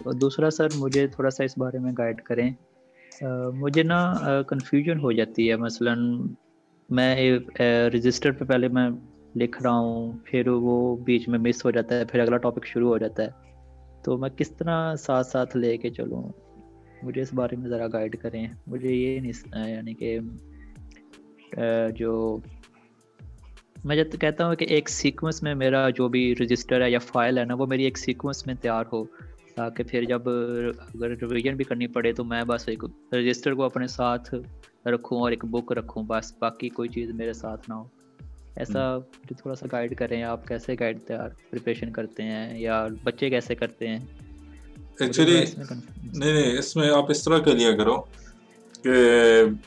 और दूसरा सर मुझे थोड़ा सा इस बारे में गाइड करें। मुझे ना कंफ्यूजन हो जाती है, मसलन मैं रजिस्टर पे पहले मैं लिख रहा हूँ, फिर वो बीच में मिस हो जाता है, फिर अगला टॉपिक शुरू हो जाता है। तो मैं किस तरह साथ साथ लेके चलूँ, मुझे इस बारे में ज़रा गाइड करें। मुझे ये नहीं यानी कि जो मैं जब कहता हूँ कि एक सीक्वेंस में मेरा जो भी रजिस्टर है या फाइल है ना, वो मेरी एक सीक्वेंस में तैयार हो, ताकि फिर जब अगर रिवीजन भी करनी पड़े तो मैं बस एक रजिस्टर को अपने साथ रखूँ और एक बुक रखूँ, बस बाकी कोई चीज़ मेरे साथ ना हो। ऐसा मुझे थोड़ा सा गाइड करें, आप कैसे गाइड तैयार प्रिपरेशन करते हैं या बच्चे कैसे करते हैं? मुझे एक्चुअली थोड़ा इसमें नहीं नहीं, इसमें आप इस तरह कर लिया करो कि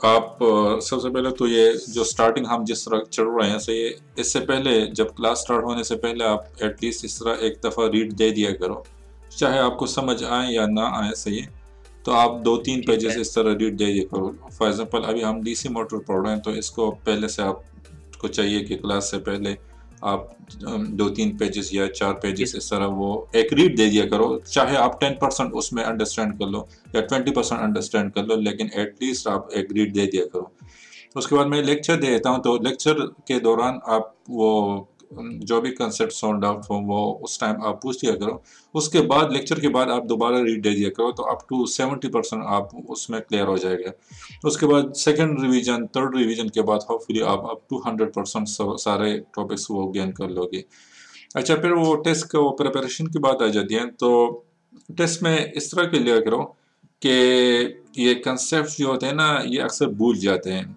आप सबसे पहले तो ये जो स्टार्टिंग हम जिस तरह चल रहे हैं, सही है, इससे पहले जब क्लास स्टार्ट होने से पहले आप एटलीस्ट इस तरह एक दफ़ा रीड दे दिया करो, चाहे आपको समझ आए या ना आए, सही है। तो आप 2-3 ठीक पेजेस है। इस तरह रीड दे दिया करो। फॉर एग्जांपल अभी हम डीसी मोटर पढ़ रहे हैं, तो इसको पहले से आपको चाहिए कि क्लास से पहले आप 2-3 पेजेस या 4 जी पेजेस सर। इस तरह वो एक रीड दे दिया करो, चाहे आप 10% उसमें अंडरस्टैंड कर लो या 20% अंडरस्टैंड कर लो, लेकिन एटलीस्ट आप एक रीड दे दिया करो। उसके बाद मैं लेक्चर दे देता हूँ, तो लेक्चर के दौरान आप वो जो भी कंसेप्ट सॉल्व आउट हो वो उस टाइम आप पूछ लिया करो। उसके बाद लेक्चर के बाद आप दोबारा रीड दे दिया करो, तो अप टू 70% आप उसमें क्लियर हो जाएगा। उसके बाद सेकंड रिवीजन, थर्ड रिवीजन के बाद होपफुली आप अप टू 100% सारे टॉपिक्स वो गेन कर लोगे। अच्छा, फिर वो टेस्ट का वो प्रिपरेशन की बात आ जाती है, तो टेस्ट में इस तरह के लिया करो कि ये कंसेप्ट जो होते हैं ना, ये अक्सर भूल जाते हैं।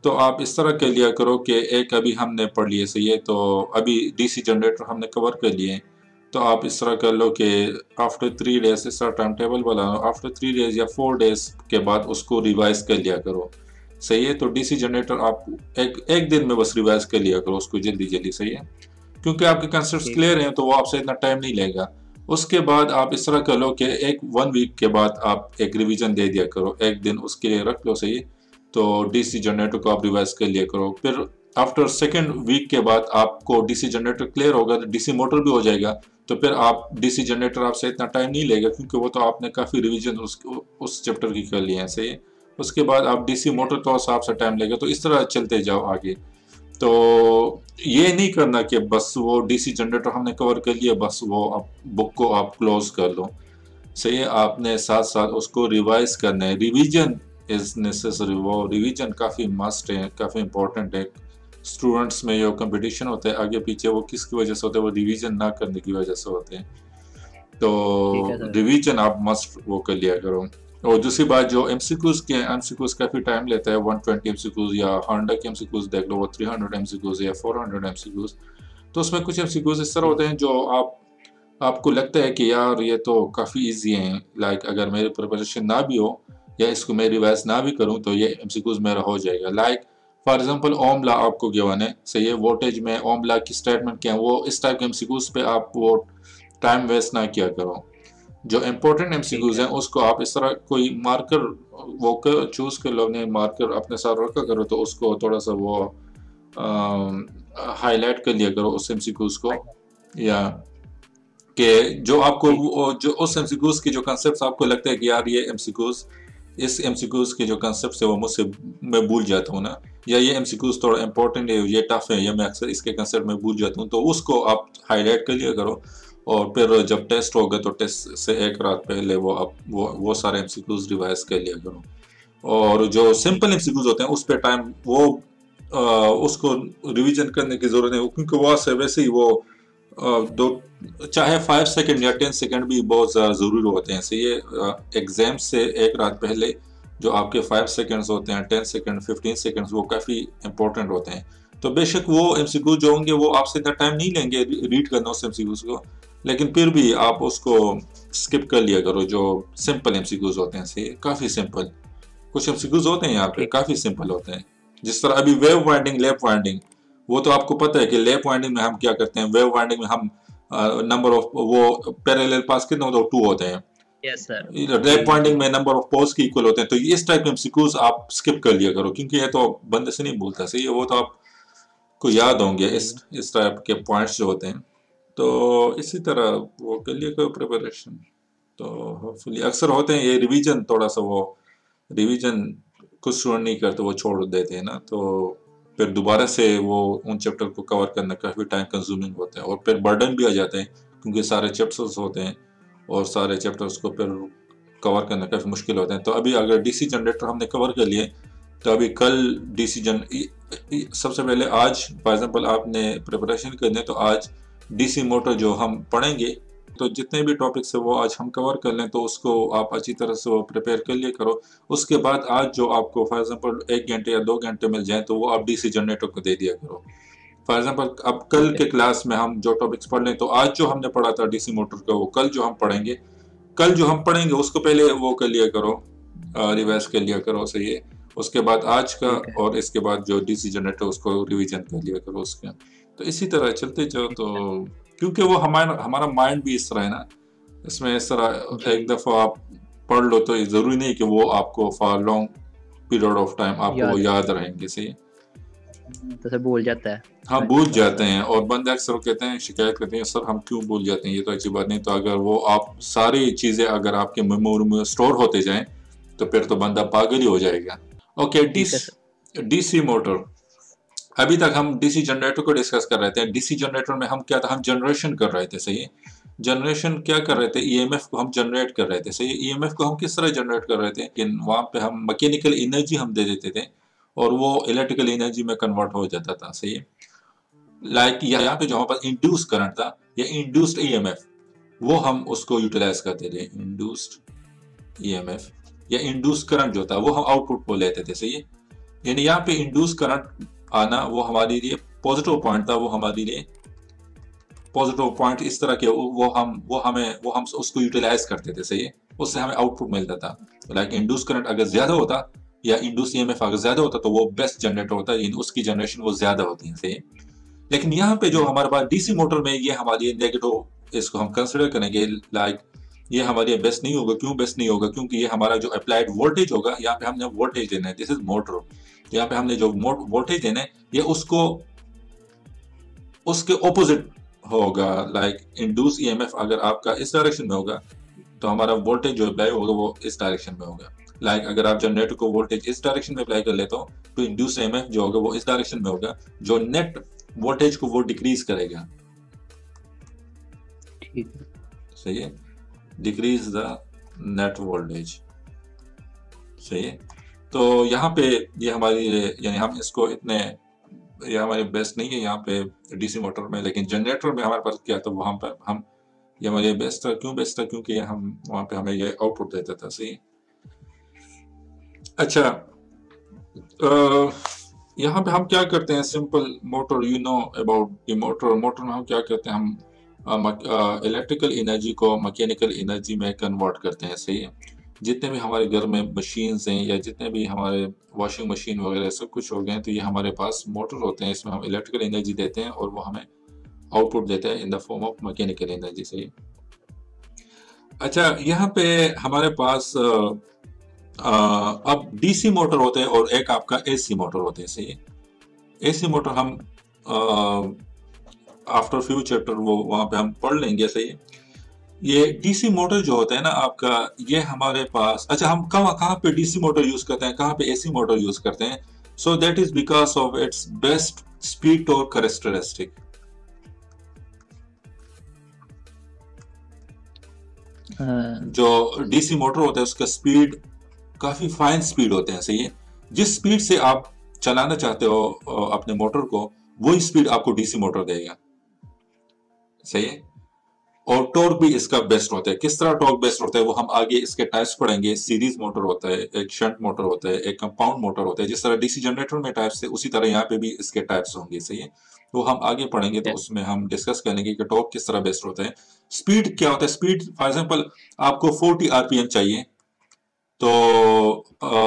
तो आप इस तरह के लिया करो कि एक अभी हमने पढ़ लिए, सही है, तो अभी डीसी जनरेटर हमने कवर कर लिए, तो आप इस तरह कर लो कि आफ्टर 3 डेज इस तरह टाइम टेबल बना लो, आफ्टर 3 डेज या 4 डेज के बाद उसको रिवाइज कर लिया करो, सही है। तो डीसी जनरेटर आप एक एक दिन में बस रिवाइज कर लिया करो उसको जल्दी जल्दी, सही है, क्योंकि आपके कंसेप्ट ठीक क्लियर है। हैं, तो वो आपसे इतना टाइम नहीं लेगा। उसके बाद आप इस तरह कर लो कि एक 1 वीक के बाद आप एक रिवीजन दे दिया करो, एक दिन उसके लिए रख लो, सही है। तो डीसी जनरेटर को आप रिवाइज कर लिया करो, फिर आफ्टर सेकेंड वीक के बाद आपको डीसी जनरेटर क्लियर होगा, तो डीसी मोटर भी हो जाएगा। तो फिर आप डीसी जनरेटर आपसे इतना टाइम नहीं लेगा, क्योंकि वो तो आपने काफ़ी रिवीजन उस चैप्टर की कर लिए हैं, सही है। उसके बाद आप डीसी मोटर तो आपसे टाइम लेगा, तो इस तरह चलते जाओ आगे। तो ये नहीं करना कि बस वो डीसी जनरेटर हमने कवर कर लिया, बस वो आप बुक को आप क्लोज कर लो, सही है। आपने साथ साथ उसको रिवाइज करना है, रिवीजन इज नेसेसरी, वो रिवीजन काफ़ी मस्ट है, काफ़ी इंपॉर्टेंट है। स्टूडेंट्स में जो कंपटीशन होता है आगे पीछे, वो किसकी वजह से होता है, वो रिवीजन ना करने की वजह से होते हैं। ठीक है तो सर। रिवीजन आप मस्ट वो कर लिया करो। और दूसरी बात, जो एमसीक्यूज के एमसीक्यूज काफ़ी टाइम लेता है, 120 एमसीक्यूज या हांडा के एमसीक्यूज देख लो, वो 300 एमसीक्यूज या 400 एमसीक्यूज। तो उसमें कुछ एमसीक्यूज इस तरह जी होते हैं जो आपको लगता है कि यार ये तो काफ़ी इजी हैं, लाइक अगर मेरी प्रिपरेशन ना भी हो या इसको मैं रिवाइज ना भी करूं तो ये एमसीक्यूज मेरा हो जाएगा। Like for example ohm law आपको गिवन है, सही है, वोल्टेज में ओम लॉ की स्टेटमेंट क्या है, वो इस टाइप के एमसीक्यूज पे आप वो टाइम वेस्ट ना किया करो। जो इम्पोर्टेंट ठीक एमसीक्यूज है। हैं उसको आप इस तरह कोई मार्कर वो कर चूज कर लो, नहीं मार्कर अपने साथ रखा करो, तो उसको थोड़ा सा वो हाईलाइट कर लिया करो उस एमसीक्यूज को, या कि जो आपको ठीक। जो उस एमसीक्यूज के जो कंसेप्ट आपको लगता है कि यार ये एमसीक्यूज, इस एमसीक्यूज के जो कंसेप्ट है वो मुझसे मैं भूल जाता हूँ ना, या ये एमसीक्यूज थोड़ा इंपॉर्टेंट है, ये टफ है, या मैं अक्सर इसके कंसेप्ट में भूल जाता हूँ, तो उसको आप हाईलाइट कर लिया करो। और फिर जब टेस्ट होगा तो टेस्ट से एक रात पहले वो आप वो सारे एमसीक्यूज रिवाइज कर लिया करो। और जो ठीक सिंपल है। एमसीक्यूज होते हैं उस पर टाइम वो उसको रिवीजन करने की जरूरत नहीं, क्योंकि वो से वैसे ही वो दो, चाहे 5 सेकंड या 10 सेकंड भी बहुत ज़्यादा ज़रूरी होते हैं, सही है। एग्जाम से एक रात पहले जो आपके 5 सेकंड्स होते हैं, 10 सेकंड, 15 सेकंड्स, वो काफ़ी इंपॉर्टेंट होते हैं। तो बेशक वो एमसीक्यू जो होंगे वो आपसे इतना टाइम नहीं लेंगे रीड करना उस एमसीक्यूज को, लेकिन फिर भी आप उसको स्किप कर लिया करो जो सिंपल एमसीक्यूज होते हैं, सही है, काफ़ी सिंपल। कुछ एमसीक्यूज होते हैं यहाँ पे ठीक। काफ़ी सिंपल होते हैं, जिस तरह अभी वेव वाइंडिंग, लैप वाइंडिंग, वो तो आपको पता है कि लैप वाइंडिंग में हम क्या करते हैं, वेव वाइंडिंग में हम नंबर ऑफ वो पैरेलल पास कितने होते हैं, 2 होते हैं। Yes sir. जी लैप जी जी। वाइंडिंग में नंबर ऑफ पोल्स के इक्वल होते हैं, तो इस टाइप के एमसीक्यूज आप स्किप कर लिया करो, क्योंकि ये तो बंदे से नहीं बोलता, सही है, वो तो आपको याद होंगे जी। इस टाइप के पॉइंट्स जो होते हैं। तो इसी तरह वो कर लिया करो प्रिपरेशन। तो होपफुली अक्सर होते हैं ये रिवीजन, थोड़ा सा वो रिवीजन कुछ स्टूडेंट नहीं करते, वो छोड़ देते हैं ना, तो फिर दोबारा से वो उन चैप्टर को कवर करना काफ़ी टाइम कंज्यूमिंग होता है और फिर बर्डन भी आ जाते हैं क्योंकि सारे चैप्टर्स होते हैं और सारे चैप्टर्स को फिर कवर करना काफ़ी मुश्किल होता है। तो अभी अगर डीसी जनरेटर हमने कवर कर लिए तो अभी कल डीसी सबसे पहले आज फॉर एग्जांपल आपने प्रिपरेशन करनी है तो आज डीसी मोटर जो हम पढ़ेंगे, तो जितने भी टॉपिक्स है वो आज हम कवर कर लें, तो उसको आप अच्छी तरह से वो प्रिपेयर कर लिए करो। उसके बाद आज जो आपको फॉर एग्जांपल 1 घंटे या 2 घंटे मिल जाए तो वो आप डीसी जनरेटर को दे दिया करो। फॉर एग्जांपल अब कल के क्लास में हम जो टॉपिक्स पढ़ लें, तो आज जो हमने पढ़ा था डीसी मोटर का वो कल जो हम पढ़ेंगे, उसको पहले वो कर लिया करो, रिवाइज कर लिया करो, सही है। उसके बाद आज का और इसके बाद जो डीसी जनरेटर उसको रिवीजन कर लिया करो उसका। तो इसी तरह चलते जाओ, तो क्योंकि वो हमारा माइंड भी इस तरह है ना, इसमें इस तरह एक दफ़ा आप पढ़ लो तो ज़रूरी नहीं कि वो आपको for long period of time आपको वो याद रहेंगे, सही है। तो सब भूल जाता है। हाँ, भूल जाते हैं और बंदे अक्सर कहते हैं, शिकायत करते हैं, सर हम क्यों भूल जाते हैं, ये तो अच्छी बात नहीं। तो अगर वो आप सारी चीज़ें अगर आपके मेमोरी में स्टोर होते जाएं तो फिर तो बंदा पागल ही हो जाएगा। ओके, डीसी मोटर, अभी तक हम डीसी जनरेटर को डिस्कस कर रहे थे। डीसी जनरेटर में हम क्या था, हम जनरेशन कर रहे थे, सही है। जनरेशन क्या कर रहे थे, ईएमएफ को हम जनरेट कर रहे थे, सही है। ईएमएफ को हम किस तरह जनरेट कर रहे थे कि वहां पे हम मैकेनिकल एनर्जी हम दे देते थे और वो इलेक्ट्रिकल एनर्जी में कन्वर्ट हो जाता था, सही है। लाइक यहाँ पे जो हमारे पास इंड्यूस करंट था या इंड्यूस्ड ईएमएफ, वो हम उसको यूटिलाइज करते थे। इंड्यूस्ड ईएमएफ या इंड्यूस करंट जो था वो हम आउटपुट को लेते थे, सही है। यानी यहाँ पे इंड्यूस करंट आना वो हमारे लिए पॉजिटिव पॉइंट था, वो हमारे लिए पॉजिटिव पॉइंट इस तरह के वो हम उसको यूटिलाइज करते थे, सही है। उससे हमें आउटपुट मिलता था। लाइक इंड्यूस करंट अगर ज्यादा होता या इंड्यूस ईएमएफ अगर ज्यादा होता तो वो बेस्ट जनरेटर होता है, उसकी जनरेशन वो ज्यादा होती है, सही है। लेकिन यहाँ पे जो हमारे पास डीसी मोटर में ये हमारी नेगेटिव, इसको हम कंसिडर करेंगे, लाइक ये हमारे लिए बेस्ट नहीं होगा। क्यों बेस्ट नहीं होगा, क्योंकि ये हमारा जो अप्लाइड वोल्टेज होगा, यहाँ पे हमने वोल्टेज देना है, दिस इज मोटर। यहाँ पे हमने जो वोल्टेज देना है ये उसको उसके ऑपोजिट होगा। लाइक इंड्यूस ईएमएफ अगर आपका इस डायरेक्शन में होगा तो हमारा वोल्टेज जो अप्लाई होगा वो इस डायरेक्शन में होगा। लाइक अगर आप जनरेटर को वोल्टेज इस डायरेक्शन में अप्लाई कर लेते हो तो इंड्यूस ईएमएफ जो होगा वो इस डायरेक्शन में होगा, जो नेट वोल्टेज को वो डिक्रीज करेगा, सही है। डिक्रीज द नेट वोल्टेज, सही है। तो यहाँ पे ये हमारी, यानी हम इसको इतने, ये हमारे बेस्ट नहीं है यहाँ पे डीसी मोटर में। लेकिन जनरेटर में हमारे पास क्या था, वहां पर हम ये हमारे बेस्ट था। क्यों बेस्ट था, क्योंकि हम वहां पे हमें ये आउटपुट देता था, सही। अच्छा, यहाँ पे हम क्या करते हैं, simple motor, you know about the motor. Motor में हम क्या करते हैं, हम इलेक्ट्रिकल एनर्जी को मैकेनिकल एनर्जी में कन्वर्ट करते हैं, सही है। जितने भी हमारे घर में मशीन्स हैं या जितने भी हमारे वॉशिंग मशीन वगैरह सब कुछ हो गए, तो ये हमारे पास मोटर होते हैं, इसमें हम इलेक्ट्रिकल एनर्जी देते हैं और वो हमें आउटपुट देता है in the form of mechanical energy, सही। अच्छा, यहाँ पे हमारे पास अब डीसी मोटर होते हैं और एक आपका एसी मोटर होते हैं, सही है। एसी मोटर हम आफ्टर फ्यू चैप्टर वो वहां पे हम पढ़ लेंगे, सही है। ये डीसी मोटर जो होता है ना आपका, ये हमारे पास, अच्छा हम कहाँ पे डीसी मोटर यूज करते हैं, कहाँ पे एसी मोटर यूज करते हैं। So that is because of its best speed torque characteristic. जो डीसी मोटर होता है उसका स्पीड काफी फाइन स्पीड होते हैं, सही है। जिस स्पीड से आप चलाना चाहते हो अपने मोटर को, वही स्पीड आपको डीसी मोटर देगा, सही है। और टॉर्क भी इसका बेस्ट होता है। किस तरह टॉर्क बेस्ट होता है वो हम आगे इसके टाइप्स पढ़ेंगे। सीरीज मोटर होता है, एक शंट मोटर होता है, एक कंपाउंड मोटर होता है। जिस तरह डीसी जनरेटर में टाइप्स है उसी तरह यहाँ पे भी इसके टाइप्स होंगे, सही है। वो हम आगे पढ़ेंगे तो उसमें हम डिस्कस करेंगे कि टॉर्क किस तरह बेस्ट होता है। स्पीड क्या होता है, स्पीड फॉर एग्जाम्पल आपको 40 आरपीएम चाहिए, तो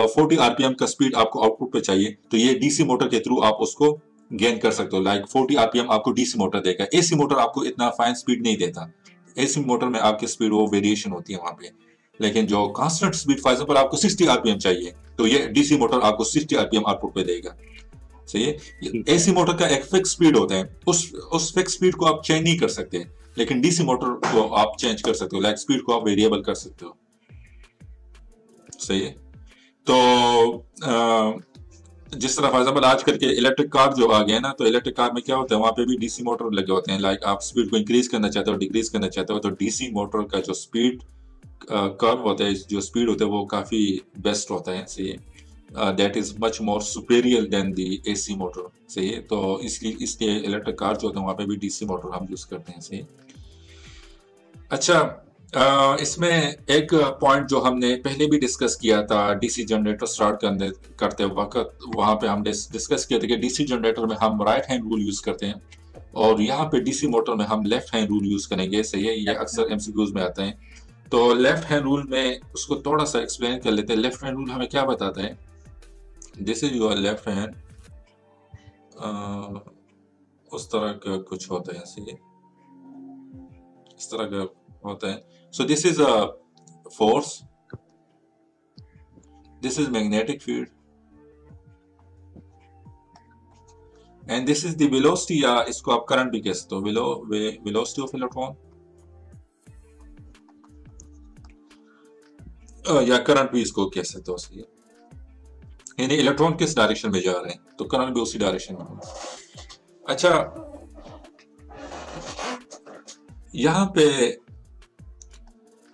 40 आरपीएम का स्पीड आपको आउटपुट पे चाहिए, तो ये डीसी मोटर के थ्रू आप उसको गेन कर सकते हो। लाइक 40 आरपीएम आपको डीसी मोटर देगा। एसी मोटर आपको इतना फाइन स्पीड नहीं देता। एसी मोटर में आपकी स्पीड वो वेरिएशन होती है वहां पे। लेकिन जो कांस्टेंट स्पीड, फॉर एग्जांपल आपको 60 आरपीएम चाहिए, तो ये डीसी मोटर आपको 60 आरपीएम आउटपुट पे देगा, सही है। एसी मोटर का एक फिक्स स्पीड होता है, उस फिक्स स्पीड को आप चेंज नहीं कर सकते। लेकिन डीसी मोटर को आप चेंज कर सकते हो, लाइक स्पीड को आप वेरिएबल कर सकते हो। सही है। तो जिस तरह फॉर एग्जाम्पल आजकल के इलेक्ट्रिक कार जो आ गए हैं ना, तो इलेक्ट्रिक कार में क्या होता है, वहां पे भी डीसी मोटर लगे होते हैं। लाइक आप स्पीड को इंक्रीज करना चाहते हो, डिक्रीज करना चाहते हो, तो डीसी मोटर का जो स्पीड कर्व होता है, जो स्पीड होता है, वो काफी बेस्ट होता है। सही है। That is much more superior than the AC motor. सही है। तो इसलिए इलेक्ट्रिक कार जो होते हैं वहां पे भी डीसी मोटर हम यूज करते हैं। सही है। अच्छा, इसमें एक पॉइंट जो हमने पहले भी डिस्कस किया था, डीसी जनरेटर स्टार्ट करते वक्त, वहां पे हम डिस्कस किया था कि डीसी जनरेटर में हम राइट हैंड रूल यूज करते हैं, और यहाँ पे डीसी मोटर में हम लेफ्ट हैंड रूल यूज करेंगे। सही है। ये अक्सर एमसीक्यूज में आता है। तो लेफ्ट हैंड रूल में उसको थोड़ा सा एक्सप्लेन कर लेते हैं। लेफ्ट हैंड रूल हमें क्या बताता है? This is your left hand, उस तरह का कुछ होता है। सही है। इस तरह का होता है। So this is a force, this is magnetic field, and this is the velocity, या इसको आप करंट भी कह सकते हो, velocity of electron, या करंट भी इसको कह सकते हो। सही है। यानी इलेक्ट्रॉन किस डायरेक्शन में जा रहे हैं, तो करंट भी उसी डायरेक्शन में होगा। अच्छा, यहाँ पे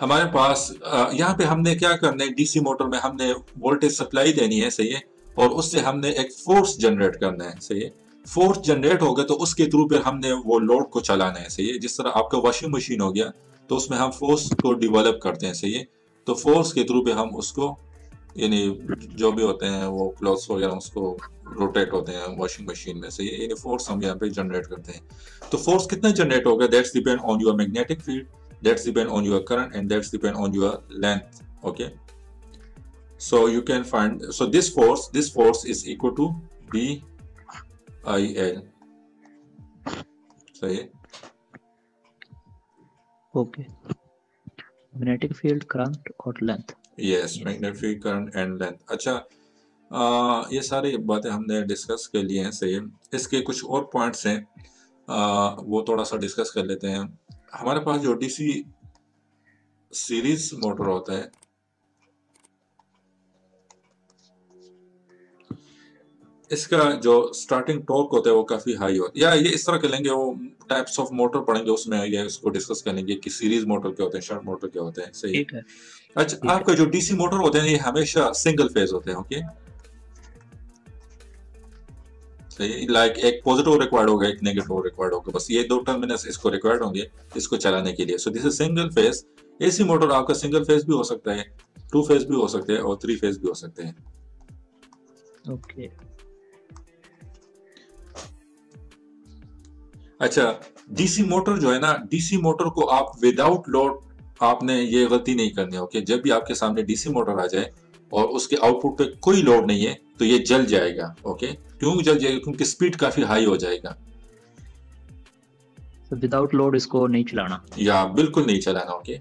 हमारे पास यहाँ पे हमने क्या करना है, डीसी मोटर में हमने वोल्टेज सप्लाई देनी है। सही है। और उससे हमने एक फोर्स जनरेट करना है। सही है। फोर्स जनरेट होगा तो उसके थ्रू फिर हमने वो लोड को चलाना है। सही है। जिस तरह आपका वॉशिंग मशीन हो गया, तो उसमें हम फोर्स को डेवलप करते हैं। सही है। तो फोर्स के थ्रू पे हम उसको, यानी जो भी होते हैं वो क्लॉथ्स वगैरह, उसको रोटेट होते हैं वॉशिंग मशीन में। सही है। यानी फोर्स हम यहाँ पे जनरेट करते हैं। तो फोर्स कितना जनरेट होगा, that's depend on your magnetic field, that's depend on your current, and that's depend on your length. Okay, so you can find, so this force is equal to BIL. सही है। Okay, magnetic field, current और length. Yes, magnetic field, current and length. अच्छा, ये सारी बातें हमने discuss कर लिए हैं। सही है। इसके कुछ और पॉइंट्स हैं, वो थोड़ा सा डिस्कस कर लेते हैं। हमारे पास जो डीसी सीरीज मोटर होता है, इसका जो स्टार्टिंग टॉर्क होता है वो काफी हाई होता है। या ये इस तरह के लेंगे, वो टाइप्स ऑफ मोटर पढ़ेंगे उसमें, ये इसको डिस्कस करेंगे कि सीरीज मोटर क्या होते हैं, शंट मोटर क्या होते हैं। सही है। अच्छा, आपका जो डीसी मोटर होते हैं ये हमेशा सिंगल फेज होते हैं। ओके, सही। लाइक एक पॉजिटिव रिक्वायर्ड होगा, एक नेगेटिव रिक्वायर्ड होगा, बस ये दो टर्मिनल्स इसको रिक्वायर्ड होंगे इसको चलाने के लिए। सो this is single phase. AC motor आपका सिंगल फेज भी हो सकता है, 2 फेज भी हो सकते हैं, और 3 फेज भी हो सकते हैं। ओके। अच्छा, डीसी मोटर जो है ना, डीसी मोटर को आप विदाउट लोड, आपने ये गलती नहीं करनी है। ओके, जब भी आपके सामने डीसी मोटर आ जाए और उसके आउटपुट पे कोई लोड नहीं है, तो ये जल जाएगा। ओके, क्यों जल जाएगा? क्योंकि स्पीड काफी हाई हो जाएगा। तो विदाउट लोड इसको नहीं चलाना, या बिल्कुल नहीं चलाना। Okay,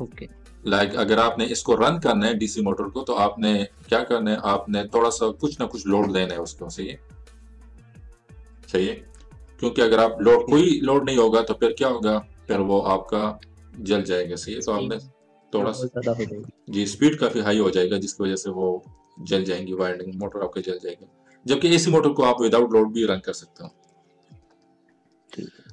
okay. लाइक अगर आपने इसको रन करना है डीसी मोटर को, तो आपने क्या करना है, आपने थोड़ा सा कुछ ना कुछ लोड देना है उसको। सही है। सही है। क्योंकि अगर आप कोई लोड नहीं होगा तो फिर क्या होगा, फिर वो आपका जल जाएगा। सही है। तो आपने थोड़ा सा ज्यादा हो जाएगी, जी, स्पीड काफी हाई हो जाएगा, जिसकी वजह से वो जल जाएंगी, वायरिंग मोटर आपका जल जाएगी। जबकि एसी मोटर को आप विदाउट लोड भी रन कर सकते हो।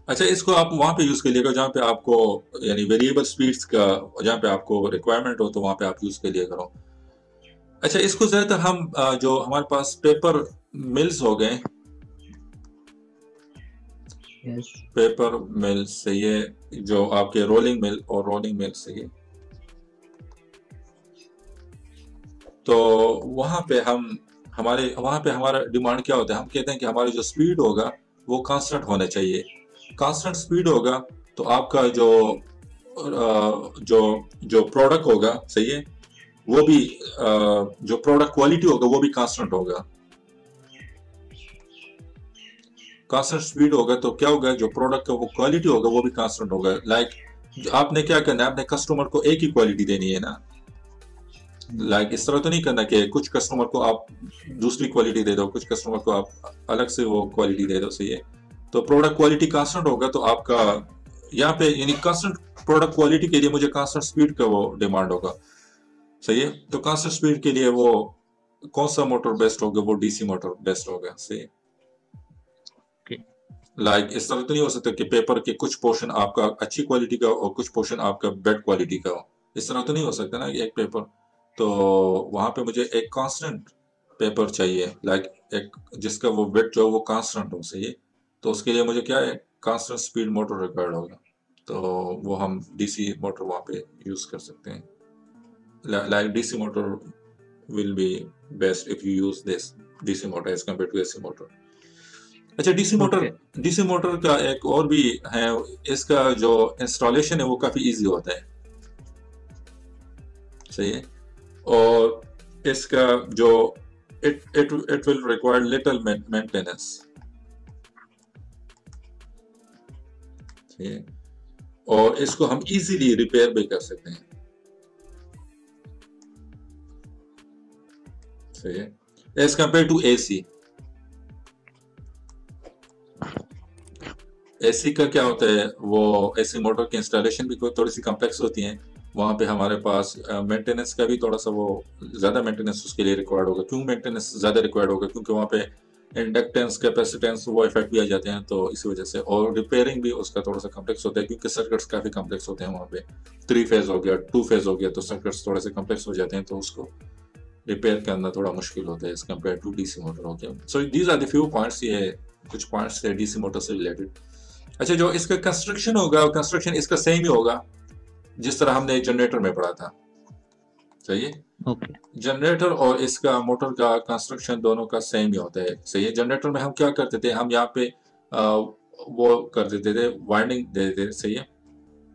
अच्छा, इसको आप वहां पे यूज कर लिएगा जहाँ पे आपको, यानी वेरिएबल स्पीड्स का जहाँ पे आपको रिक्वायरमेंट हो, तो वहां पे आप यूज कर लिया करो। अच्छा, इसको ज्यादातर हम जो हमारे पास पेपर मिल्स हो गए, पेपर मिल से, ये जो आपके रोलिंग मिल और रोलिंग मिल से, ये तो वहां पे हमारा डिमांड क्या होता है, हम कहते हैं कि हमारी जो स्पीड होगा वो कांस्टेंट होना चाहिए। कांस्टेंट स्पीड होगा तो आपका जो प्रोडक्ट होगा, सही है, वो भी जो प्रोडक्ट क्वालिटी होगा वो भी कांस्टेंट होगा। कांस्टेंट स्पीड होगा तो क्या होगा, जो प्रोडक्ट का वो क्वालिटी होगा वो भी कांस्टेंट होगा। लाइक आपने क्या करना है, आपने कस्टमर को एक ही क्वालिटी देनी है ना। लाइक इस तरह तो नहीं करना कि कुछ कस्टमर को आप दूसरी क्वालिटी दे दो, कुछ कस्टमर को आप अलग से वो क्वालिटी दे दो, सही है। तो प्रोडक्ट क्वालिटी कांस्टेंट होगा तो आपका यहाँ पे यानी कांस्टेंट प्रोडक्ट क्वालिटी के लिए मुझे कांस्टेंट स्पीड का वो डिमांड होगा, सही है। तो कांस्टेंट स्पीड के लिए वो कौन सा मोटर बेस्ट होगा, वो डीसी मोटर बेस्ट होगा, सही है। लाइक इस तरह तो नहीं हो सकता कि पेपर के कुछ पोर्शन आपका अच्छी क्वालिटी का और कुछ पोर्शन आपका बेड क्वालिटी का हो, इस तरह तो नहीं हो सकता ना एक पेपर। तो वहां पे मुझे एक कांस्टेंट पेपर चाहिए, लाइक एक जिसका वो वेट जो वो कांस्टेंट हो, सही है। तो उसके लिए मुझे क्या है, कांस्टेंट स्पीड मोटर रिक्वायर्ड होगा। तो वो हम डीसी मोटर वहां पे यूज कर सकते हैं। Like DC motor will be best if you use this DC motor as compared to AC motor. अच्छा, डीसी मोटर का एक और भी है, इसका जो इंस्टॉलेशन है वो काफी इजी होता है, सही है। और इसका जो it will require little maintenance, सही है। और इसको हम इजीली रिपेयर भी कर सकते हैं, सही है, as compare to AC. AC का क्या होता है, वो एसी मोटर की इंस्टॉलेशन भी थोड़ी सी कॉम्प्लेक्स होती है। वहाँ पे हमारे पास मेंटेनेंस का भी थोड़ा सा वो ज़्यादा मेंटेनेंस उसके लिए रिक्वायर्ड होगा। क्यों मेंटेनेंस ज़्यादा रिक्वायर्ड होगा, क्योंकि वहाँ पे इंडक्टेंस कैपेसिटेंस वो इफेक्ट भी आ जाते हैं, तो इसी वजह से। और रिपेयरिंग भी उसका थोड़ा सा कॉम्प्लेक्स होता है, क्योंकि सर्किट्स काफ़ी कॉम्प्लेक्स होते हैं वहाँ पे। 3 फेज हो गया, 2 फेज हो गया, तो सर्किट्स थोड़े से कॉम्प्लेक्स हो जाते हैं, तो उसको रिपेयर करना थोड़ा मुश्किल होता है as compare to DC motor. Okay, so these are the few points, ये कुछ पॉइंट्स थे डीसी मोटर से रिलेटेड। अच्छा, जो इसका कंस्ट्रक्शन होगा, कंस्ट्रक्शन इसका सेम ही होगा जिस तरह हमने जनरेटर में पढ़ा था, सही है। जनरेटर और इसका मोटर का कंस्ट्रक्शन दोनों का सेम ही होता है, सही है। जनरेटर में हम क्या करते थे, हम यहाँ पे वो कर देते थे, वाइंडिंग दे देते थे, सही है।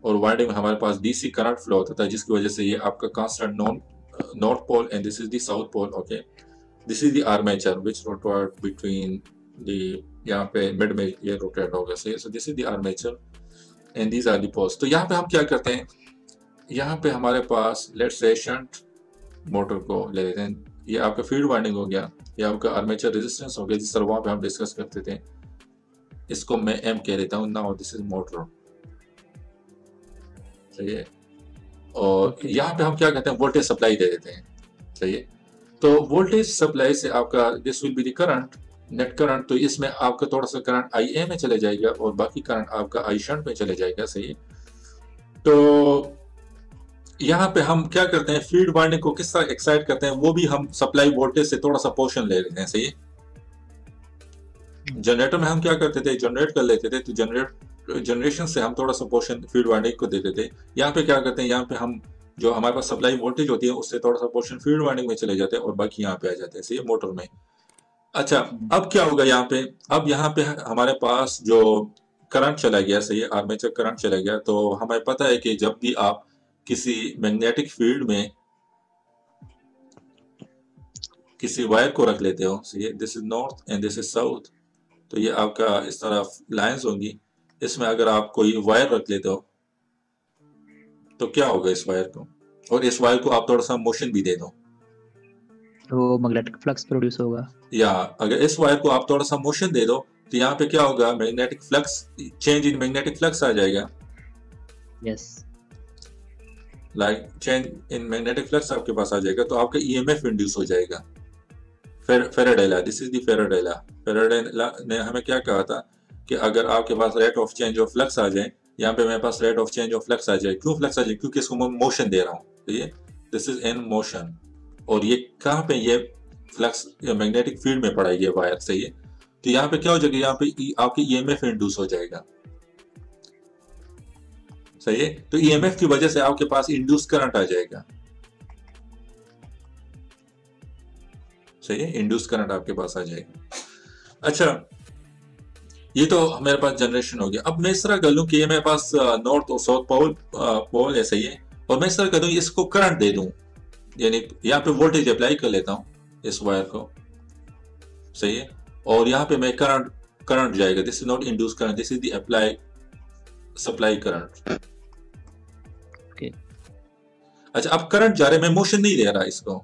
और वाइंडिंग में हमारे पास डीसी करंट फ्लो होता था, जिसकी वजह से ये आपका constant north pole and this is the south pole. Okay, this is the armature which rotate between the, यहाँ पे मिड में ये रोटेट होगा, सही है। So this is the armature and these are the poles. तो यहाँ पे हम क्या करते हैं, यहाँ पे हमारे पास लेट्स से शंट मोटर को ले लेते हैं, ये आपका फील्ड वाइंडिंग हो गया, ये आपका आर्मेचर रेजिस्टेंस हो गया, जिस तरह वहाँ पे हम डिस्कस करते थे। इसको मैं एम कह देता हूँ, नाउ दिस इज मोटर, सही है। और यहाँ पे हम क्या कहते हैं, वोल्टेज सप्लाई दे देते हैं, सही है। तो वोल्टेज सप्लाई से आपका this will be the current, net current. तो इसमें आपका थोड़ा सा करंट आई ए में चले जाएगा और बाकी करंट आपका आई शंट में चले जाएगा, सही है। तो यहाँ पे हम क्या करते हैं, फील्ड वाइंडिंग को किस तरह एक्साइट करते हैं, वो भी हम सप्लाई वोल्टेज से थोड़ा सा पोर्शन ले लेते हैं, सही है। जनरेटर में हम क्या करते थे, जनरेट कर लेते थे, तो जनरेशन से हम थोड़ा सा पोर्शन फील्ड वाइंडिंग को देते थे। यहाँ पे क्या करते हैं, यहाँ पे हम जो हमारे पास सप्लाई वोल्टेज होती है उससे थोड़ा सा पोर्शन फील्ड वाइंडिंग में चले जाते हैं और बाकी यहाँ पे आ जाते हैं, सही है, मोटर में। अच्छा, अब क्या होगा यहाँ पे, अब यहाँ पे हमारे पास जो करंट चला गया, सही है, आर्मेचर करंट चला गया। तो हमें पता है कि जब भी आप किसी मैग्नेटिक फील्ड में किसी वायर को रख लेते हो, सही है, this is north and this is south, तो ये आपका इस तरह लाइंस होंगी। इसमें अगर आप कोई वायर रख लेते हो तो क्या होगा इस वायर को, और इस वायर को आप थोड़ा सा मोशन भी दे दो तो मैग्नेटिक फ्लक्स प्रोड्यूस होगा। या अगर इस वायर को आप थोड़ा सा मोशन दे दो तो यहाँ पे क्या होगा, magnetic flux, change in magnetic flux आ जाएगा। Yes, like change in magnetic flux आपके पास आ जाएगा, तो आपका ईएमएफ इंड्यूस हो जाएगा। Faraday law, this is the Faraday law. Faraday law ने हमें क्या कहा था कि अगर आपके पास rate of change of flux आ जाए, यहाँ पे मेरे पास rate of change of flux आ जाए, क्यों फ्लक्स आ जाए, क्योंकि इसको मैं मोशन दे रहा हूँ, तो ये दिस इज इन मोशन। और ये कहाँ पे, ये फ्लक्स मैग्नेटिक फील्ड में पड़ा है ये वायर, सही है। तो यहाँ पे क्या हो जाएगा, यहाँ पे आपकी ईएमएफ इंड्यूस हो जाएगा, सही है। तो ईएमएफ की वजह से आपके पास इंड्यूस करंट आ जाएगा, सही है, इंड्यूस करंट आपके पास आ जाएगा। अच्छा, ये तो मेरे पास जनरेशन हो गया। अब मैं इस तरह कर लूं कि ये मेरे पास नॉर्थ और साउथ पोल है, सही है। और मैं इस तरह कर दूं, इसको करंट दे दूं, यानी यहाँ पे वोल्टेज अप्लाई कर लेता हूं इस वायर को, सही है। और यहाँ पे मैं करंट जाएगा, this is not induce current, this is the apply supply current. अच्छा, अब करंट जा रहा है, मैं मोशन नहीं दे रहा इसको,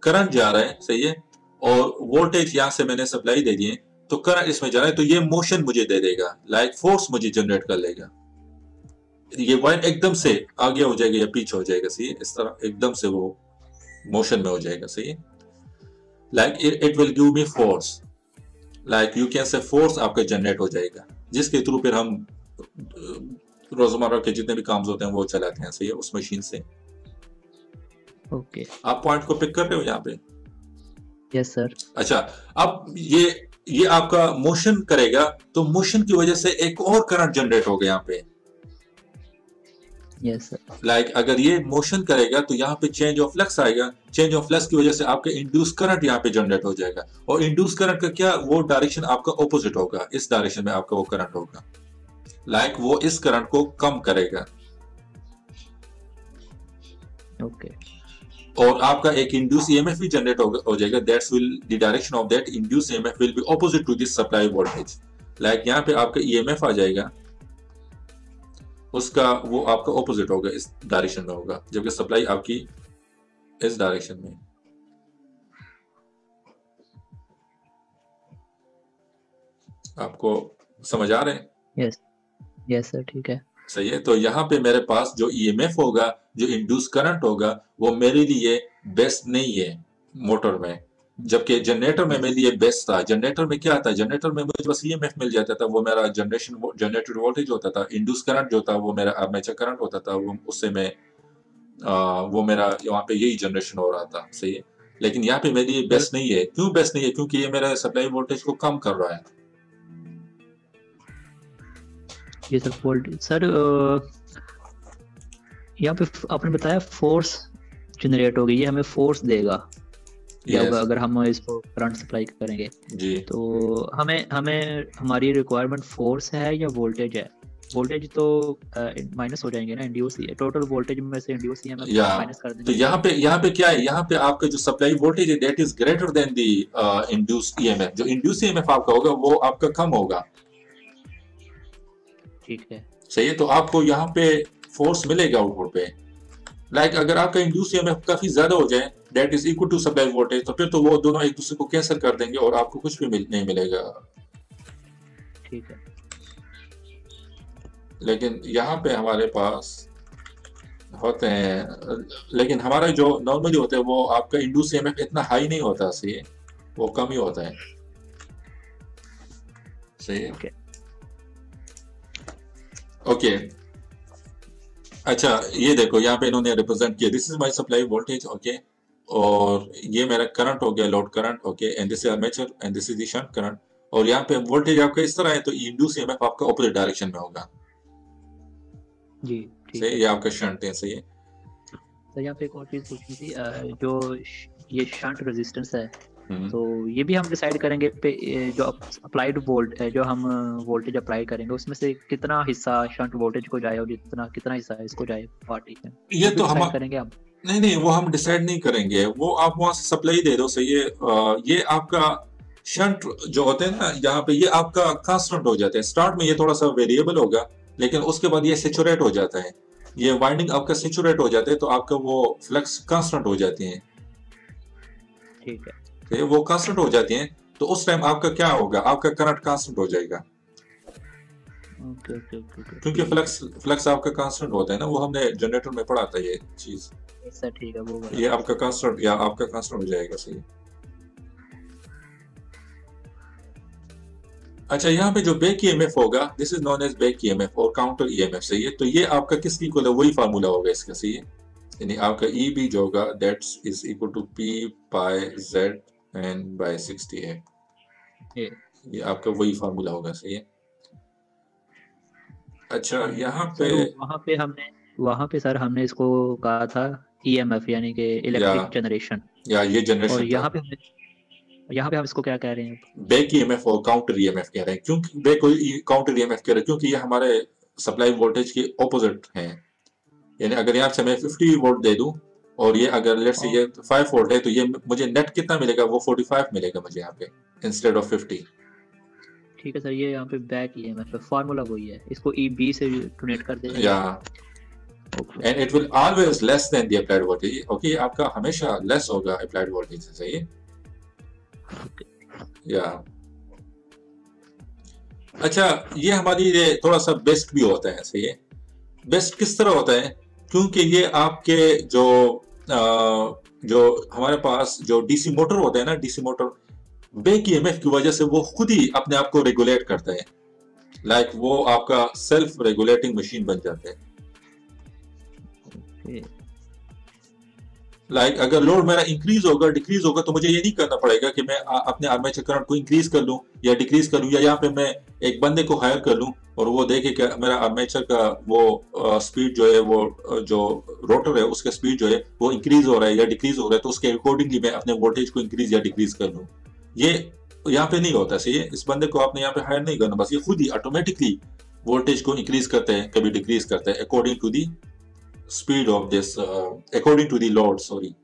करंट जा रहा है, सही है, और वोल्टेज यहां से मैंने सप्लाई दे दिए, तो करंट इसमें जा रहा है, तो ये मोशन मुझे दे देगा, लाइक फोर्स मुझे जनरेट कर लेगा। ये वायर एकदम से आगे हो जाएगा या पीछे हो जाएगा, सही है, इस तरह एकदम से वो मोशन में हो जाएगा, सही है। Like it will give me force, like you can say force आपका जनरेट हो जाएगा, जिसके थ्रू फिर हम रोजमर्रा के जितने भी काम होते हैं वो चलाते हैं, सही है, उस मशीन से। ओके, आप पॉइंट को पिक कर रहे हो यहाँ पे? Yes sir. अच्छा, अब ये आपका मोशन करेगा, तो मोशन की वजह से एक और करंट जनरेट होगा यहाँ पे। Yes sir. लाइक अगर ये मोशन करेगा तो यहाँ पे चेंज ऑफ फ्लक्स आएगा, चेंज ऑफ फ्लक्स की वजह से आपका इंड्यूस करंट यहाँ पे जनरेट हो जाएगा, और इंड्यूस करंट का क्या, वो डायरेक्शन आपका ऑपोजिट होगा, इस डायरेक्शन में आपका वो करंट होगा, लाइक वो इस करंट को कम करेगा। ओके, और आपका एक इंड्यूस ईएमएफ भी जनरेट हो जाएगा, that's will the direction of that induce EMF will be opposite to this supply voltage. Like यहाँ पे आपका ईएमएफ आ जाएगा, उसका वो आपका ऑपोजिट होगा, इस डायरेक्शन में होगा, जबकि सप्लाई आपकी इस डायरेक्शन में। आपको समझ आ रहे हैं? यस, यस सर, ठीक है। सही है, तो यहाँ पे मेरे पास जो ईएमएफ होगा, जो इंड्यूस करंट होगा, वो मेरे लिए बेस्ट नहीं है मोटर में, जबकि जनरेटर में मेरे लिए बेस्ट था। जनरेटर में क्या था, जनरेटर में मुझे बस ईएमएफ मिल जाता था, वो मेरा जनरेटेड वोल्टेज होता था, इंड्यूस करंट जो था वो मेरा आर्मेचर करंट होता था, वो उससे मैं वो मेरा वहाँ पे यही जनरेशन हो रहा था, सही है। लेकिन यहाँ पे मेरे लिए बेस्ट नहीं है। क्यों बेस्ट नहीं है? क्योंकि ये मेरा सप्लाई वोल्टेज को कम कर रहा है। ये सर वोल्टेज सर, यहाँ पे आपने बताया फोर्स जनरेट होगी, ये हमें फोर्स देगा क्या होगा अगर हम इसको करंट सप्लाई करेंगे जी। तो हमें हमारी रिक्वायरमेंट फोर्स है या वोल्टेज है? वोल्टेज तो माइनस हो जाएंगे ना, इंड्यूस ही है, टोटल वोल्टेज में से इंड्यूस ही हमें माइनस कर देंगे। तो यहाँ पे क्या है, यहाँ पे आपका जो सप्लाई वोल्टेज है that is greater than the induced EMF. जो इंड्यूस्ड ईएमएफ आपका होगा वो आपका कम होगा, ठीक है, सही है। तो आपको यहाँ पे फोर्स मिलेगा आउटपुट पे। लाइक अगर आपका इंड्यूस्ड ईएमएफ काफी ज्यादा हो जाए that is equal to supply voltage, तो फिर तो वो दोनों एक दूसरे को कैंसिल कर देंगे और आपको कुछ भी नहीं मिलेगा, ठीक है। लेकिन यहाँ पे हमारे पास होते हैं, लेकिन हमारा जो नॉर्मली होता है वो आपका इंड्यूस्ड ईएमएफ इतना हाई नहीं होता, सही है, वो कम ही होता है, सही है। ओके, अच्छा ये देखो यहाँ पे इन्होंने रिप्रेजेंट किया, this is my supply voltage, okay, और ये मेरा करंट हो गया, load current, okay, and this is armature and this is the shunt current, और यहाँ पे वोल्टेज आपका इस तरह है, तो इंड्यूस्ड ईएमएफ आपका ऑपोजिट डायरेक्शन में होगा जी, ठीक है। ये आपका शंट है, सही है। तो यहाँ पे एक और चीज पूछनी थी, जो ये शंट रेजिस्टेंस है तो ये भी हम डिसाइड करेंगे पे जो अप्लाइड वोल्ट जो हम वोल्टेज अप्लाई करेंगे उसमें से कितना हिस्सा शंट वोल्टेज को जाए और कितना हिस्सा इसको जाए पार्टी में, ये तो हम करेंगे हम? नहीं, वो हम डिसाइड नहीं करेंगे, वो आप वहां से सप्लाई दे दो, सही है। ये आपका शंट जो होते हैं ना, यहाँ पे ये आपका कांस्टेंट हो जाते हैं। स्टार्ट में ये थोड़ा सा वेरिएबल होगा, लेकिन उसके बाद ये सेचुरेट हो जाता है, ये वाइंडिंग आपका सेचुरेट हो जाते हैं, तो आपका वो फ्लक्स कांस्टेंट हो जाती है, ठीक है, तो वो कांस्टेंट हो जाती हैं, तो उस टाइम आपका क्या होगा, आपका करंट कांस्टेंट हो जाएगा। क्योंकि फ्लक्स आपका कांस्टेंट होता है ना, वो हमने जनरेटर में पढ़ा था ये चीज, ठीक है, वो ये आपका कांस्टेंट या आपका कांस्टेंट हो जाएगा, सही। अच्छा, यहाँ पे जो बैक ईएमएफ होगा this is known as back EMF और काउंटर ईएमएफ, सही है। तो ये आपका किसकी इक्वल है, वही फार्मूला होगा इसका, सही है। यानी आपका ईबी जो होगा that's is equal to P by Z N by 60 है, ये आपका वही फार्मूला होगा, सही है। अच्छा, यहाँ पे वहाँ पे सर हमने इसको कहा था ईएमएफ यानी कि इलेक्ट्रिक जनरेशन, या ये जनरेशन, और यहाँ पे हम इसको क्या कह रहे हैं, बैक ईएमएफ और काउंटर ईएमएफ कह रहे हैं। क्योंकि बैक काउंटर ईएमएफ कह रहे हैं क्योंकि ये हमारे सप्लाई वोल्टेज के ऑपोजिट हैं। यानी अगर यहाँ से मैं 50 वोल्ट दे दूं और ये अगर लेट्स से ये 5 वोल्ट है, तो ये मुझे नेट कितना मिलेगा, वो 45 मिलेगा मुझे यहाँ पे इंस्टेड ऑफ 50। ठीक है सर, ये यहाँ पे बैक ईएमएफ फार्मूला वही है, इसको ईबी से डोनेट कर देंगे। या and it will always less than the applied voltage. Okay, आपका हमेशा लेस होगा अप्लाइड वोल्टेज से, सही है? या अच्छा, ये हमारी लिए थोड़ा सा बेस्ट भी होता है, सही है? बेस्ट किस तरह होता है? क्योंकि ये आपके जो हमारे पास जो डीसी मोटर होता है ना, डीसी मोटर बैक ईएमएफ की वजह से वो खुद ही अपने आप को रेगुलेट करता है। लाइक वो आपका सेल्फ रेगुलेटिंग मशीन बन जाता है। लाइक अगर लोड मेरा इंक्रीज होगा डिक्रीज होगा तो मुझे ये नहीं करना पड़ेगा कि मैं अपने आर्मेचर करंट को इंक्रीज कर लूं या डिक्रीज कर लूं, या यहाँ पे मैं एक बंदे को हायर कर लूं और वो देखे कि मेरा आर्मेचर का वो स्पीड जो है, वो जो रोटर है उसका स्पीड जो है वो इंक्रीज हो रहा है या डिक्रीज हो रहा है, तो उसके अकॉर्डिंगली मैं अपने वोल्टेज को इंक्रीज या डिक्रीज कर लूं। ये यहाँ पे नहीं होता, सही है? इस बंदे को आपने यहाँ पे हायर नहीं करना, बस ये खुद ही ऑटोमेटिकली वोल्टेज को इंक्रीज करता है, कभी डिक्रीज करता है according to the speed of this, according to the load, sorry,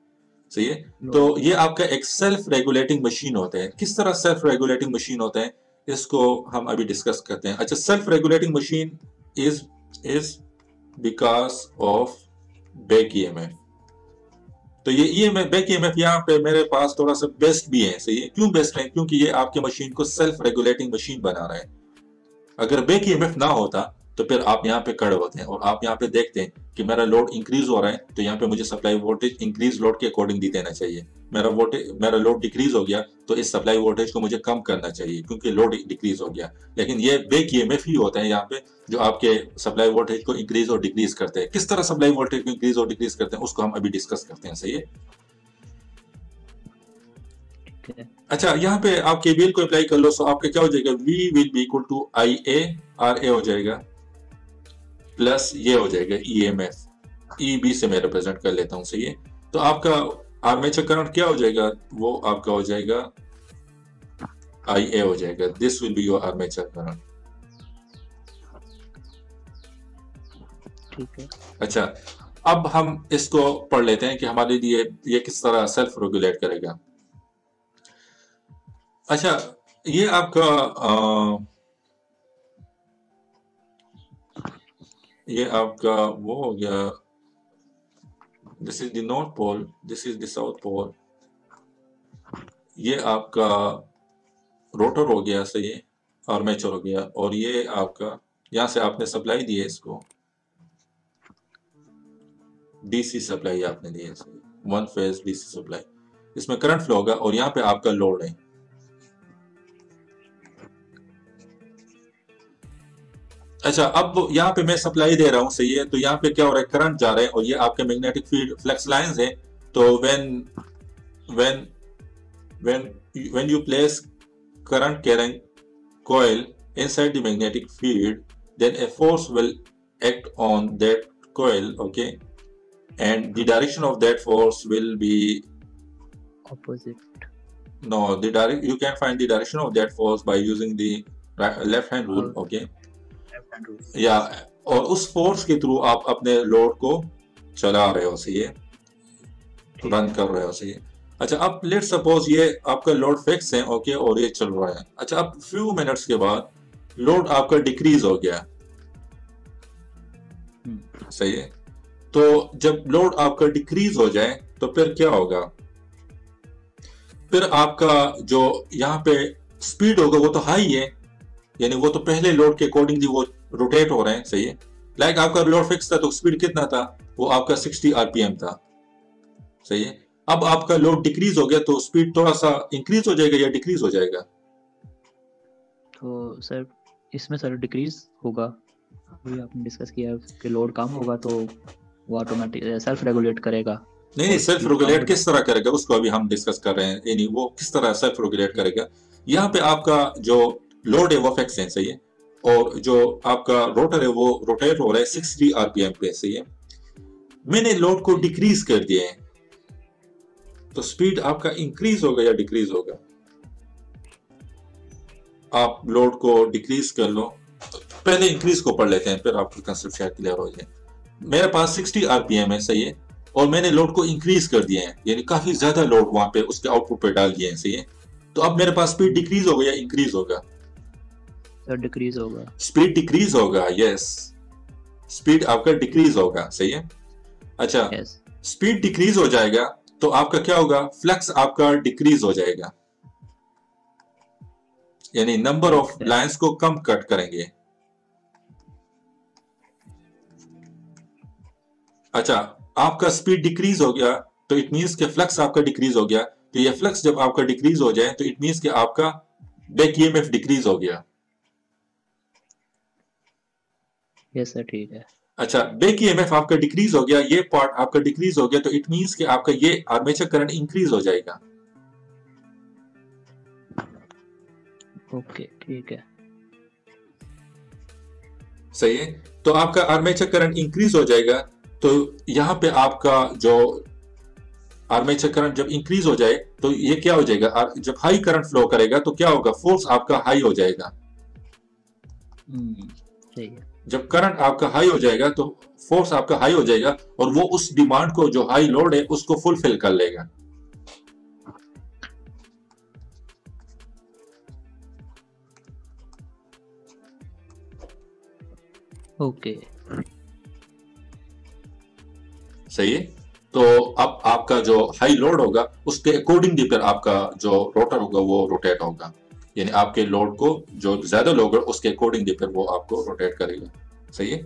सही है? तो ये आपका एक सेल्फ रेगुलेटिंग मशीन होता है। किस तरह सेल्फ रेगुलेटिंग मशीन होता है इसको हम अभी डिस्कस करते हैं। अच्छा, self regulating machine is because of back EMF. तो ये ईएमएफ, बैक ईएमएफ यहाँ पे मेरे पास थोड़ा सा बेस्ट भी है, सही है? क्यों बेस्ट है? क्योंकि ये आपके मशीन को सेल्फ रेगुलेटिंग मशीन बना रहा है। अगर बैक ईएमएफ ना होता तो फिर आप यहाँ पे खड़े होते हैं और आप यहाँ पे देखते हैं कि मेरा लोड इंक्रीज हो रहा है, तो यहाँ पे मुझे सप्लाई वोल्टेज इंक्रीज लोड के अकॉर्डिंग दी देना चाहिए। मेरा लोड डिक्रीज हो गया तो इस सप्लाई वोल्टेज को मुझे कम करना चाहिए क्योंकि लोड डिक्रीज हो गया। लेकिन ये बैक ईएमएफ ही होता है यहाँ पे जो आपके सप्लाई वोल्टेज को इंक्रीज और डिक्रीज करते हैं। किस तरह सप्लाई वोल्टेज को इंक्रीज और डिक्रीज करते हैं उसको हम अभी डिस्कस करते हैं, सही है? अच्छा, यहाँ पे आप केवीएल को अप्लाई कर लो, सो आपका क्या हो जाएगा? V will be equal to IA, RA हो जाएगा, प्लस ये हो जाएगा EMF, EB से मैं रिप्रेजेंट कर लेता हूँ, सही है? तो आपका आर्मेचर करंट क्या हो जाएगा? वो आपका हो जाएगा IA हो जाएगा। This will be your armature current. ठीक है। अच्छा, अब हम इसको पढ़ लेते हैं कि हमारे लिए ये किस तरह सेल्फ रेगुलेट करेगा। अच्छा, ये आपका वो हो गया, this is the north pole, this is the south pole, ये आपका रोटर हो गया, सही है? आर्मेचर हो गया, और ये आपका यहाँ से आपने सप्लाई दी है, इसको डीसी सप्लाई आपने दी है, वन फेज डीसी सप्लाई, इसमें करंट फ्लो होगा और यहाँ पे आपका लोड है। अच्छा, अब यहाँ पे मैं सप्लाई दे रहा हूँ, सही है? तो यहाँ पे क्या हो रहा है? करंट जा रहा है और ये आपके मैग्नेटिक फील्ड फ्लक्स लाइंस है। तो when you place current carrying coil inside the magnetic field, then a force will act on that coil, okay, and the direction of that force will be opposite. No, you can find the direction of that force by using the left hand rule, okay, या और उस force के through आप अपने load को चला रहे हो, सही है? रन कर रहे हो, सही है? अच्छा, अब लेट सपोज ये आपका लोड फिक्स है, ओके, और ये चल रहा है। अच्छा, अब फ्यू मिनट्स के बाद लोड आपका डिक्रीज हो गया, सही है? तो जब लोड आपका डिक्रीज हो जाए तो फिर क्या होगा? फिर आपका जो यहाँ पे स्पीड होगा वो तो हाई है, यानी वो तो पहले लोड के अकॉर्डिंगली वो रोटेट हो रहे हैं, सही है? लाइक आपका लोड फिक्स था तो स्पीड कितना था? वो आपका 60 आरपीएम था, सही है? अब आपका लोड डिक्रीज हो गया तो स्पीड थोड़ा सा इंक्रीज हो जाएगा या डिक्रीज हो जाएगा? तो सर इसमें सर डिक्रीज होगा, अभी आपने डिस्कस किया कि लोड कम होगा तो वो ऑटोमेटिक सेल्फ रेगुलेट करेगा। नहीं, सेल्फ रेगुलेट किस तरह करेगा उसको अभी हम डिस्कस कर रहे हैं, यानी वो किस तरह सेल्फ रेगुलेट करेगा। यहाँ पे आपका जो लोड है वो फिक्स है, सही है? और जो आपका रोटर है वो रोटेट हो रहा है 60 आरपीएम पे, सही है? मैंने लोड को डिक्रीज कर दिया है तो स्पीड आपका इंक्रीज होगा या डिक्रीज होगा? आप लोड को डिक्रीज कर लो, पहले इंक्रीज को पढ़ लेते हैं फिर आपको कंसेप्ट शायद क्लियर हो जाए। मेरे पास 60 आरपीएम है, सही है? और मैंने लोड को इंक्रीज कर दिया है, यानी काफी ज्यादा लोड वहां पे उसके आउटपुट पे डाल दिए हैं, सही है? तो अब मेरे पास स्पीड डिक्रीज होगा या इंक्रीज होगा? सर डिक्रीज होगा। स्पीड डिक्रीज होगा, यस। स्पीड आपका डिक्रीज होगा, सही है। अच्छा, यस स्पीड डिक्रीज हो जाएगा तो आपका क्या होगा, फ्लक्स आपका डिक्रीज हो जाएगा, यानी नंबर ठीक ऑफ है। लाइंस को कम कट करेंगे। अच्छा, आपका स्पीड डिक्रीज हो गया तो इट मींस कि फ्लक्स आपका डिक्रीज हो गया, तो ये फ्लक्स जब आपका डिक्रीज हो जाए तो इट मींस कि आपका बैक ईएमएफ डिक्रीज हो गया। यस सर ठीक है। अच्छा, बैक ईएमएफ आपका डिक्रीज हो गया, ये पार्ट आपका डिक्रीज हो गया, तो इट मींस कि आपका ये आर्मेचर करंट इंक्रीज हो जाएगा। ओके ठीक है। सही है, तो आपका आर्मेचर करंट इंक्रीज हो जाएगा, तो यहां पे आपका जो आर्मेचर करंट जब इंक्रीज हो जाए तो ये क्या हो जाएगा, जब हाई करंट फ्लो करेगा तो क्या होगा, फोर्स आपका हाई हो जाएगा। सही है। जब करंट आपका हाई हो जाएगा तो फोर्स आपका हाई हो जाएगा, और वो उस डिमांड को जो हाई लोड है उसको फुलफिल कर लेगा। ओके सही है, तो अब आपका जो हाई लोड होगा उसके अकॉर्डिंगली फिर आपका जो रोटर होगा वो रोटेट होगा, यानी आपके लोड को जो ज्यादा लोड है उसके अकॉर्डिंगली फिर वो आपको रोटेट करेगा। सही है,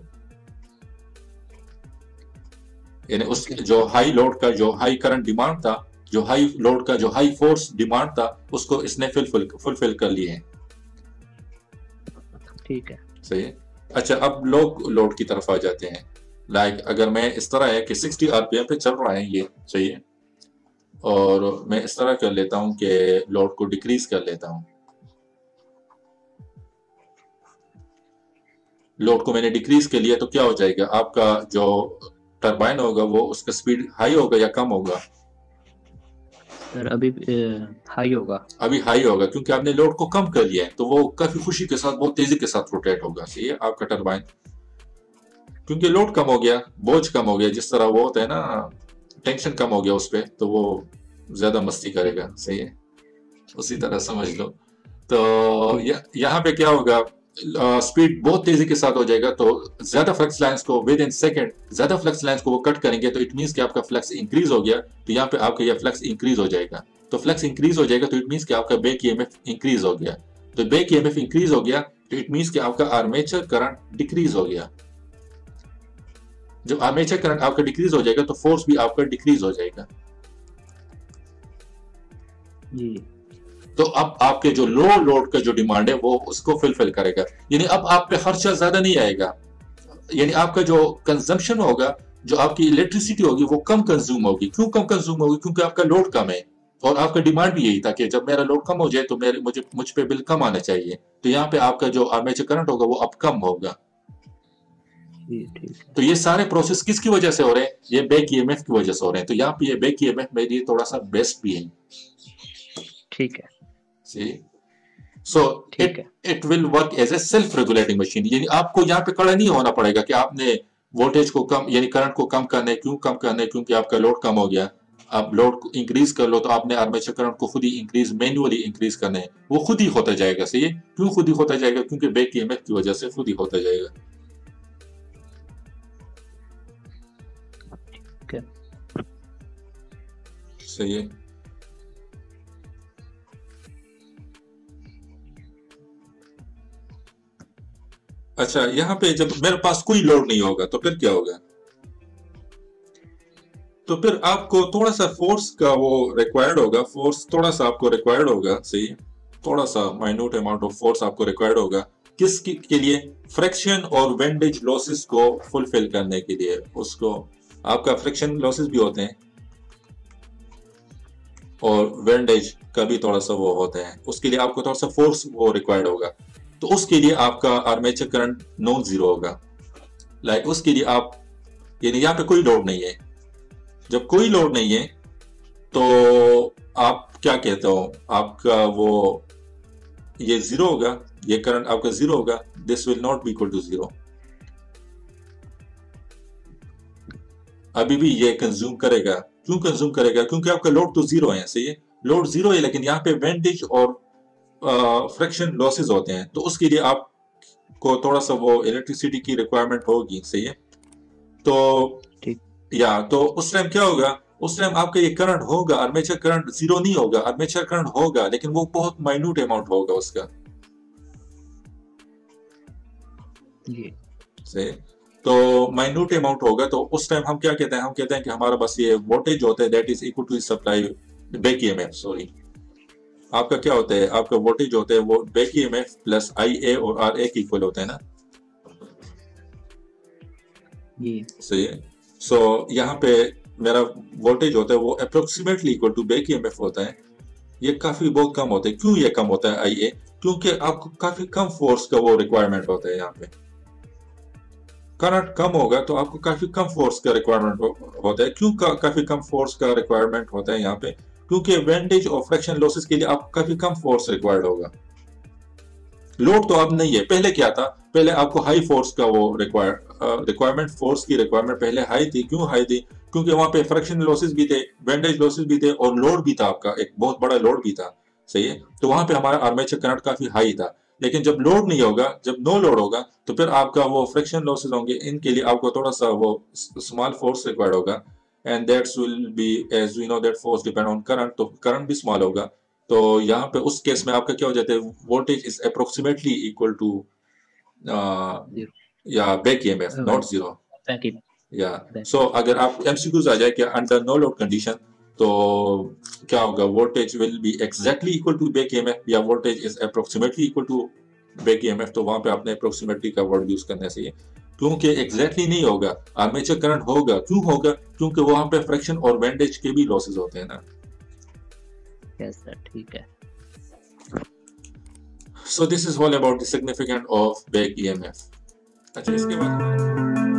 यानी उस जो हाई लोड का जो हाई करंट डिमांड था, जो हाई लोड का जो हाई फोर्स डिमांड था, उसको इसने फुलफिल कर लिए हैं। ठीक है। सही है। अच्छा, अब लोड की तरफ आ जाते हैं। लाइक अगर मैं इस तरह है कि 60 आरपीएम पे चल रहा है ये, सही है, और मैं इस तरह कर लेता हूं कि लोड को डिक्रीज कर लेता हूं। लोड को मैंने डिक्रीज कर लिया तो क्या हो जाएगा, आपका जो टरबाइन होगा वो उसका स्पीड हाई होगा या कम होगा? सर अभी हाई होगा। अभी हाई होगा, क्योंकि आपने लोड को कम कर लिया है, तो वो काफी खुशी के साथ बहुत तेजी के साथ रोटेट होगा। सही है, आपका टरबाइन क्योंकि लोड कम हो गया, बोझ कम हो गया, जिस तरह वो होता है ना, टेंशन कम हो गया उस पर, तो वो ज्यादा मस्ती करेगा। सही है, उसी तरह समझ लो। तो यहाँ पे क्या होगा, स्पीड बहुत तेजी के साथ हो जाएगा, तो ज्यादा फ्लक्स लाइंस को विद इन सेकेंड ज्यादा फ्लक्स लाइंस को वो कट करेंगे, तो इट मींस कि आपका फ्लक्स इंक्रीज हो गया, तो यहाँ पे आपका यह फ्लक्स इंक्रीज हो जाएगा। तो फ्लक्स इंक्रीज हो जाएगा तो इट मींस कि आपका बैक ईएमएफ इंक्रीज हो गया, तो बैक ईएमएफ इंक्रीज हो गया तो इट मींस कि आपका आर्मेचर करंट डिक्रीज हो गया। जब आर्मेचर करंट आपका डिक्रीज हो जाएगा तो फोर्स भी आपका डिक्रीज हो जाएगा। जी। तो अब आपके जो लो लोड का जो डिमांड है वो उसको फुलफिल करेगा, यानी अब आप पे खर्चा ज्यादा नहीं आएगा, यानी आपका जो कंजम्पशन होगा, जो आपकी इलेक्ट्रिसिटी होगी वो कम कंज्यूम होगी। क्यों कम कंज्यूम होगी? क्योंकि आपका लोड कम है, और आपका डिमांड भी यही था कि जब मेरा लोड कम हो जाए तो मुझ पे बिल कम आना चाहिए, तो यहाँ पे आपका जो आर्मेचर करंट होगा वो अब कम होगा। ठीक है। तो ये सारे प्रोसेस किसकी वजह से हो रहे हैं? ये बैक ईएमएफ की वजह से हो रहे हैं। तो यहाँ पे ये बैक ईएमएफ मेरे लिए थोड़ा सा बेस्ट भी है। ठीक है। See? So it will work as a self regulating machine, यानी आपको यहाँ पे खड़ा नहीं होना पड़ेगा कि आपने वोल्टेज को कम यानी करंट को कम करना है। क्यों कम करना है? क्योंकि आपका लोड कम हो गया। आप लोड को इंक्रीज कर लो तो आपने आर्मेचर करंट को खुद ही इंक्रीज मैन्युअली इंक्रीज करना है, वो खुद ही होता जाएगा। सही है, क्यों खुद ही होता जाएगा? क्योंकि बैक ईएमएफ की वजह से खुद ही होता जाएगा। सही है। अच्छा, यहाँ पे जब मेरे पास कोई लोड नहीं होगा तो फिर क्या होगा? तो फिर आपको थोड़ा सा फोर्स का वो रिक्वायर्ड होगा, फोर्स थोड़ा सा आपको रिक्वायर्ड होगा। सही, थोड़ा सा माइन्यूट अमाउंट ऑफ फोर्स आपको रिक्वायर्ड होगा। किस के लिए? फ्रिक्शन और विंडेज लॉसेस को फुलफिल करने के लिए। उसको आपका फ्रिक्शन लॉसेस भी होते हैं और विंडेज का भी थोड़ा सा वो होता है, उसके लिए आपको थोड़ा सा फोर्स वो रिक्वायर्ड होगा। तो उसके लिए आपका आर्मेचर करंट नॉन जीरो होगा। लाइक उसके लिए आप, यानी यहाँ पे कोई लोड नहीं है। जब कोई लोड नहीं है तो आप क्या कहते हो, आपका वो ये जीरो होगा, ये करंट आपका जीरो होगा। This will not be equal to zero. अभी भी ये कंज्यूम करेगा। क्यों कंज्यूम करेगा? क्योंकि आपका लोड तो जीरो है। सही है, लोड जीरो है, लेकिन यहाँ पे विंडेज और फ्रिक्शन लॉसेस होते हैं। तो उसके लिए आप को थोड़ा सा वो इलेक्ट्रिसिटी की रिक्वायरमेंट होगी, सही है। तो ठीक। या तो उस टाइम क्या होगा, उस टाइम आपका ये करंट होगा, आर्मेचर करंट जीरो नहीं होगा, आर्मेचर करंट होगा लेकिन वो बहुत माइन्यूट अमाउंट होगा उसका, जी सही। तो माइन्यूट अमाउंट होगा, तो उस टाइम हम क्या कहते हैं, हम कहते हैं कि हमारा बस ये वोल्टेज होता है that is equal to supply back EMF, sorry आपका क्या होता है, आपका वोल्टेज होता है वो back EMF plus I A और आर ए के इक्वल होता है ना, जी सही है। सो यहाँ पे मेरा वोल्टेज होता है वो approximately equal to back EMF होता है, ये काफी बहुत कम होता है। क्यों ये कम होता है आई ए, क्योंकि आपको काफी कम फोर्स का वो रिक्वायरमेंट होता है, यहाँ पे करंट कम होगा तो आपको काफी कम फोर्स का रिक्वायरमेंट होता है। क्यों काफी कम फोर्स का रिक्वायरमेंट होता है यहाँ पे, क्योंकि वेंटेज और फ्रैक्शन लॉसेस के लिए आपको काफी कम फोर्स रिक्वायर्ड होगा। लोड तो अब नहीं है, पहले क्या था, पहले आपको हाई फोर्स का वो रिक्वायरमेंट, फोर्स की रिक्वायरमेंट पहले हाई थी। क्यों हाई थी, क्योंकि वहां पे फ्रैक्शन लॉसेस भी थे, वेंटेज लॉसेस भी थे और लोड भी था, आपका एक बहुत बड़ा लोड भी था, सही है। तो वहां पे हमारा आर्मेचर करंट काफी हाई था। लेकिन जब लोड नहीं होगा, जब नो लोड होगा, तो फिर आपका वो फ्रिक्शन लॉसेस होंगे, इनके लिए आपको थोड़ा सा वो स्मॉल फोर्स रिक्वायर्ड होगा, and that's will be as we know that force depend on current, तो करंट भी स्मॉल होगा। तो यहाँ पे उस केस में आपका क्या हो जाता है, voltage is approximately equal to zero या back EMF not zero. Back या बैक सो अगर आप एमसीक्यूज आ जाए कि अंडर नो लोड कंडीशन, तो क्या होगा, voltage will be exactly equal to back EMF या voltage is approximately equal to back EMF. तो वहां पे आपने अप्रोक्सीमेटली का वर्ड यूज करना चाहिए, क्योंकि एग्जैक्टली नहीं होगा, आर्मेचर करंट होगा। क्यों होगा, क्योंकि वहां पे फ्रिक्शन और वेंटेज के भी लॉसेस होते हैं ना। यस सर, ठीक है। So this is all about the significance of back EMF। अच्छा, इसके बाद